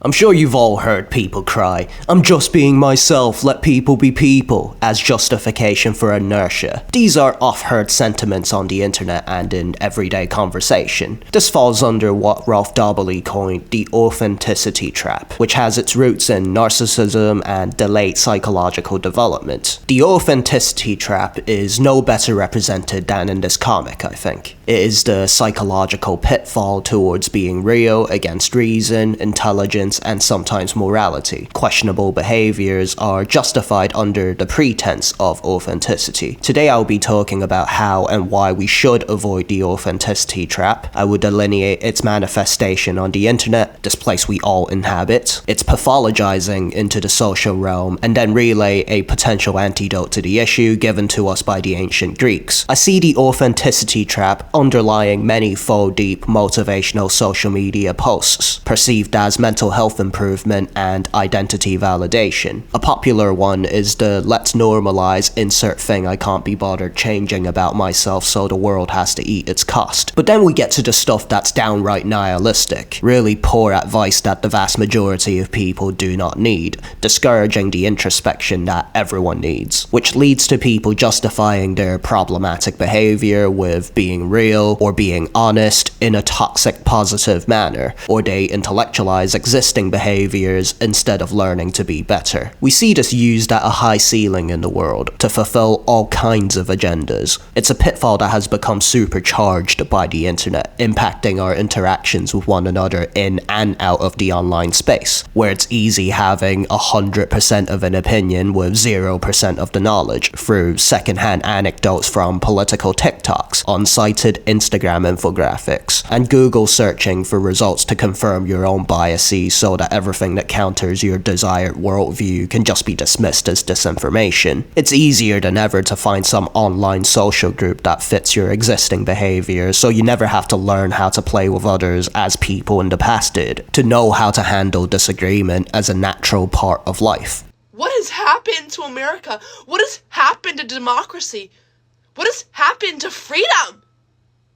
I'm sure you've all heard people cry, "I'm just being myself, let people be people," as justification for inertia. These are oft-heard sentiments on the internet and in everyday conversation. This falls under what Rolf Dobelli coined the authenticity trap, which has its roots in narcissism and delayed psychological development. The authenticity trap is no better represented than in this comic, I think. It is the psychological pitfall towards being real against reason, intelligence, and sometimes morality. Questionable behaviors are justified under the pretense of authenticity. Today I'll be talking about how and why we should avoid the authenticity trap. I will delineate its manifestation on the internet, this place we all inhabit, its pathologizing into the social realm, and then relay a potential antidote to the issue given to us by the ancient Greeks. I see the authenticity trap underlying many faux-deep motivational social media posts, perceived as mental health improvement and identity validation. A popular one is the "let's normalize insert thing I can't be bothered changing about myself so the world has to eat its cost." But then we get to the stuff that's downright nihilistic, really poor advice that the vast majority of people do not need, discouraging the introspection that everyone needs, which leads to people justifying their problematic behavior with being real or being honest in a toxic positive manner, or they intellectualize existing behaviors instead of learning to be better. We see this used at a high ceiling in the world to fulfill all kinds of agendas. It's a pitfall that has become supercharged by the internet, impacting our interactions with one another in and out of the online space, where it's easy having 100% of an opinion with 0% of the knowledge through secondhand anecdotes from political TikToks, unsighted Instagram infographics, and Google searching for results to confirm your own biases so that everything that counters your desired worldview can just be dismissed as disinformation. It's easier than ever to find some online social group that fits your existing behavior, so you never have to learn how to play with others as people in the past did, to know how to handle disagreement as a natural part of life. What has happened to America? What has happened to democracy? What has happened to freedom?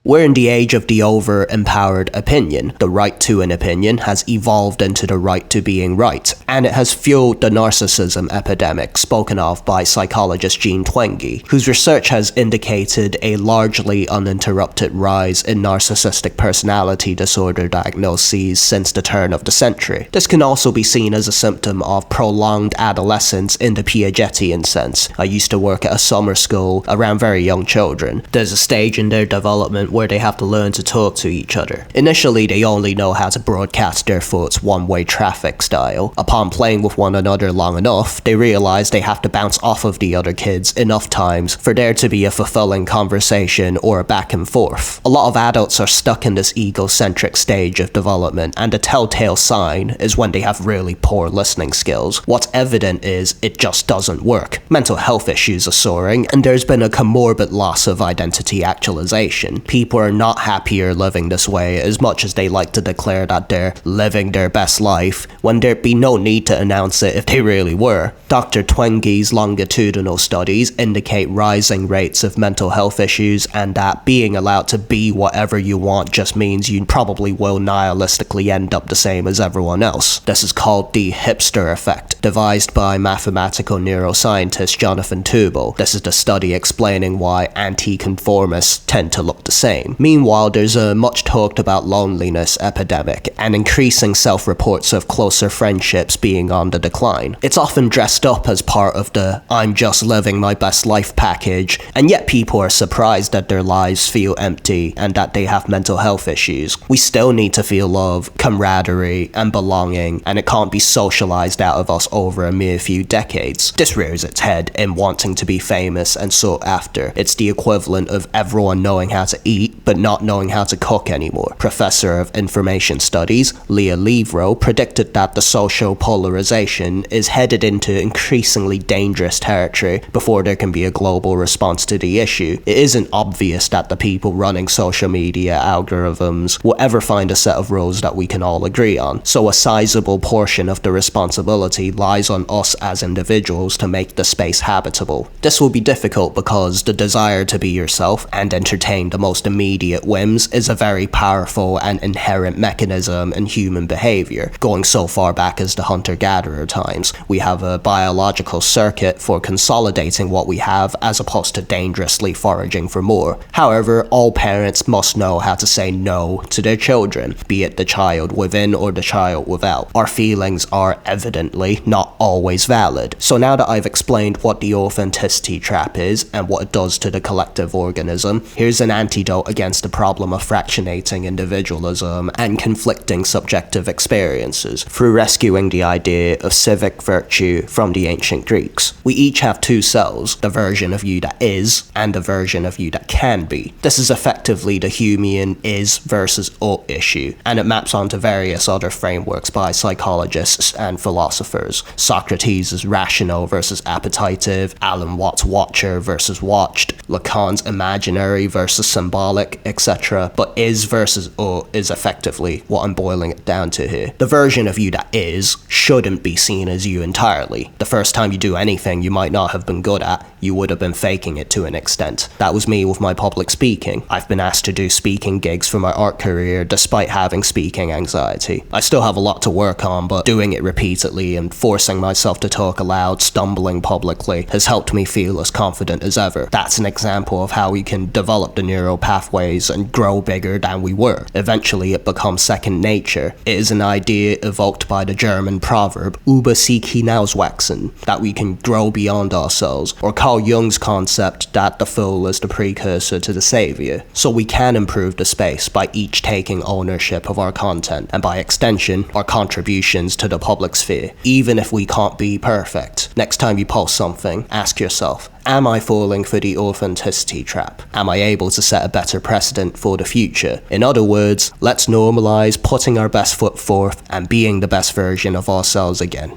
We're in the age of the over-empowered opinion. The right to an opinion has evolved into the right to being right, and it has fueled the narcissism epidemic spoken of by psychologist Jean Twenge, whose research has indicated a largely uninterrupted rise in narcissistic personality disorder diagnoses since the turn of the century. This can also be seen as a symptom of prolonged adolescence in the Piagetian sense. I used to work at a summer school around very young children. There's a stage in their development where they have to learn to talk to each other. Initially, they only know how to broadcast their thoughts one-way traffic style. Upon playing with one another long enough, they realize they have to bounce off of the other kids enough times for there to be a fulfilling conversation or a back and forth. A lot of adults are stuck in this egocentric stage of development, and the telltale sign is when they have really poor listening skills. What's evident is it just doesn't work. Mental health issues are soaring, and there's been a comorbid loss of identity actualization. People are not happier living this way as much as they like to declare that they're living their best life, when there'd be no need to announce it if they really were. Dr. Twenge's longitudinal studies indicate rising rates of mental health issues, and that being allowed to be whatever you want just means you probably will nihilistically end up the same as everyone else. This is called the hipster effect, devised by mathematical neuroscientist Jonathan Tubal. This is the study explaining why anti-conformists tend to look the same. Meanwhile, there's a much talked about loneliness epidemic, and increasing self-reports of closer friendships being on the decline. It's often dressed up as part of the "I'm just living my best life" package, and yet people are surprised that their lives feel empty and that they have mental health issues. We still need to feel love, camaraderie, and belonging, and it can't be socialized out of us over a mere few decades. This rears its head in wanting to be famous and sought after. It's the equivalent of everyone knowing how to eat, but not knowing how to cook anymore. Professor of Information Studies, Leah Levrow, predicted that the social polarization is headed into increasingly dangerous territory before there can be a global response to the issue. It isn't obvious that the people running social media algorithms will ever find a set of rules that we can all agree on, so a sizable portion of the responsibility lies on us as individuals to make the space habitable. This will be difficult because the desire to be yourself and entertain the most immediate whims is a very powerful and inherent mechanism in human behavior. Going so far back as the hunter-gatherer times, we have a biological circuit for consolidating what we have as opposed to dangerously foraging for more. However, all parents must know how to say no to their children, be it the child within or the child without. Our feelings are evidently not always valid. So now that I've explained what the authenticity trap is and what it does to the collective organism, here's an antidote against the problem of fractionating individualism and conflicting subjective experiences through rescuing the idea of civic virtue from the ancient Greeks. We each have two selves, the version of you that is and the version of you that can be. This is effectively the Humean is versus ought issue, and it maps onto various other frameworks by psychologists and philosophers. Socrates is rational versus appetitive, Alan Watts' watcher versus watched, Lacan's imaginary versus symbolic, etc. But is versus ought is effectively what I'm boiling it down to here. The version of you that is shouldn't be seen as you entirely. The first time you do anything you might not have been good at, you would have been faking it to an extent. That was me with my public speaking. I've been asked to do speaking gigs for my art career despite having speaking anxiety. I still have a lot to work on, but doing it repeatedly and forcing myself to talk aloud, stumbling publicly, has helped me feel as confident as ever. That's an example of how we can develop the neural pathways and grow bigger than we were. Eventually it becomes second nature. It is an idea evoked by the German proverb über sich hinauswachsen, that we can grow beyond ourselves, or Carl Jung's concept that the fool is the precursor to the savior. So we can improve the space by each taking ownership of our content, and by extension, our contributions to the public sphere, even if we can't be perfect. Next time you post something, ask yourself, am I falling for the authenticity trap? Am I able to set a better precedent for the future? In other words, let's normalize putting our best foot forth and being the best version of ourselves again.